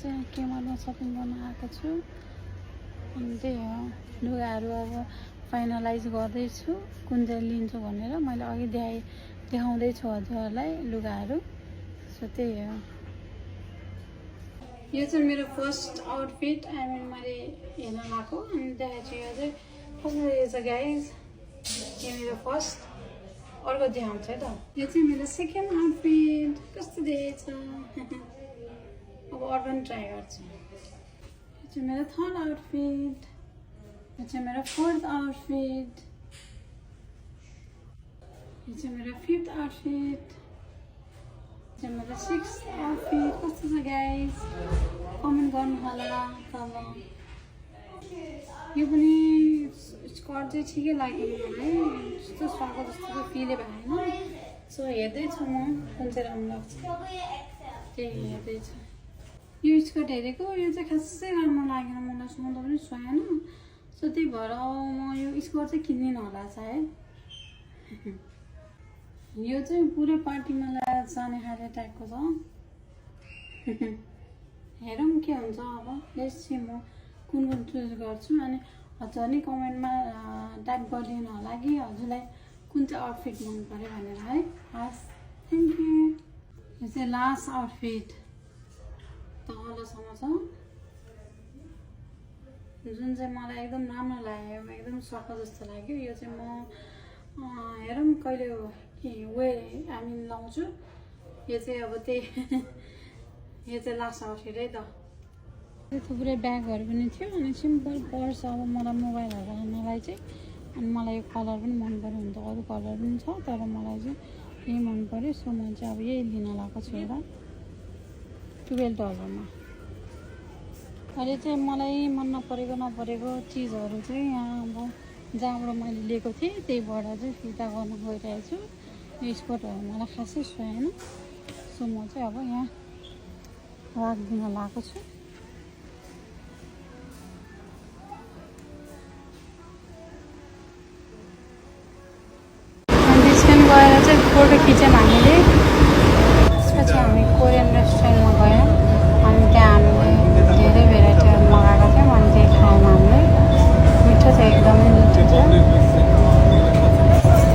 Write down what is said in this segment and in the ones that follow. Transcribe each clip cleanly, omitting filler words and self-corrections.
चाहिँ केमलमा सपिङ गर्न आएको छु अनि त्यही हो लुगाहरू अब फाइनलाइज गर्दैछु कुन चाहिँ लिन्छु भनेर मैले अघि देखाउँदैछु हजुरहरूलाई लुगाहरू सो त्यही हो यो चाहिँ मेरो फर्स्ट आउटफिट मैले हेर्न लगाएको अनि देखाएको यो चाहिँ कस्तो रहेछ गाइज यो मेरो फर्स्ट अर्को देखाउँछ है त यो चाहिँ मेरो सेकेन्ड आउटफिट कस्तो देखेछ अब अर्को पनि ट्राई गर्छु यो चाहिँ मेरो थर्ड आउटफिट यो चाहिँ मेरो फोर्थ आउटफिट यो चाहिँ मेरो फिफ्थ आउटफिट यो चाहिँ मेरो सिक्स्थ आउटफिट कस्तो छ गाइज कमेन्ट गर्नु होला तल यो पनि स्कर्ट चाहिँ ठिकै लाग्यो मलाई जस्तो सको जस्तो चाहिँ फिलै भएन सो हेर्दैछु म कुन चाहिँ राम्रो लाग्छ त्यही हेर्दैछु यो स्कर्ट हेरेको यो चाहिँ खासै राम्रो लागेन मलाई सुहाउँदा पनि सुहाएन सो त्यही भएर म यो स्कर्ट चाहिँ किन्दिनँ होला सायद यो चाहिँ पुरै पार्टीमा लगाएर जाने खाले टाइपको छ हेरौँ के हुन्छ अब लेट्स सी म कुन चुज गर्छु अनि हजुरले कमेन्टमा टाइप गरिदिनु होला कि हजुरलाई कुन चाहिँ आउटफिट मन पर्यो भनेर है हस् थ्याङ्क यू यो चाहिँ लास्ट आउटफिट तलसम्म छ जुन चाहिँ मलाई एकदम राम्रो लाग्यो एकदम सफा जस्तो लाग्यो यो चाहिँ म हेरौँ कहिले लाउँछु यो चाहिँ अब त्यही यो चाहिँ लास्ट आउटफिट है त थुप्रै ब्यागहरू पनि थियो अनि सिम्पल पर्स अब मलाई मोबाइलहरू राख्नलाई चाहिँ अनि मलाई यो कलर पनि मन पऱ्यो हुन त अरू कलर पनि छ तर मलाई चाहिँ यही मन पऱ्यो सो म चाहिँ अब यही लिन लगाएको छु एउटा $12 अहिले चाहिँ मलाई मन नपरेको चिजहरू चाहिँ यहाँ अब जहाँबाट मैले लिएको थिएँ त्यहीबाट चाहिँ फिर्ता गर्न गइरहेको छु यो स्कर्टहरू मलाई खासै सुहाएन सो म चाहिँ अब यहाँ राखिदिन लगाएको छु गएर चाहिँ फोटो खिच्यौँ हामीले त्यसपछि हामी कोरियन रेस्टुरेन्टमा गयौँ अनि त्यहाँ हामीले धेरै भेराइटीहरू मगाएको थियौँ अनि त्यही खायौँ हामीले मिठो थियो एकदमै मिठो थियो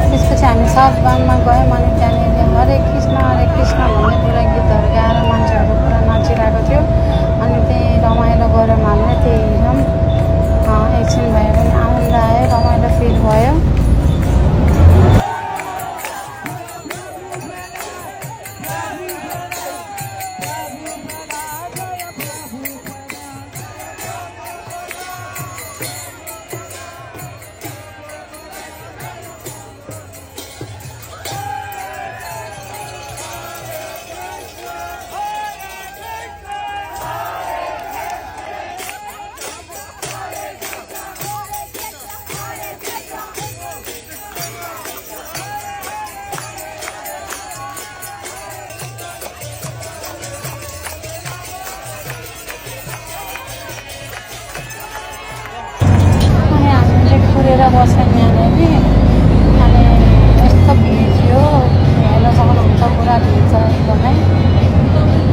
त्यसपछि हामी सातबानमा गयौँ अनि त्यहाँनिर हरे कृष्ण भन्ने पुरा गीतहरू गाएर मान्छेहरू पुरा नाचिरहेको थियो अनि त्यही रमाइलो गऱ्यौँ हामीले त्यही हेऱ्यौँ एकछिन भए पनि आनन्द आयो रमाइलो फिल भयो बस्यौँ यहाँनिर अनि यस्तो भिड थियो हेर्न सक्नुहुन्छ पुरा भिड छ एकदमै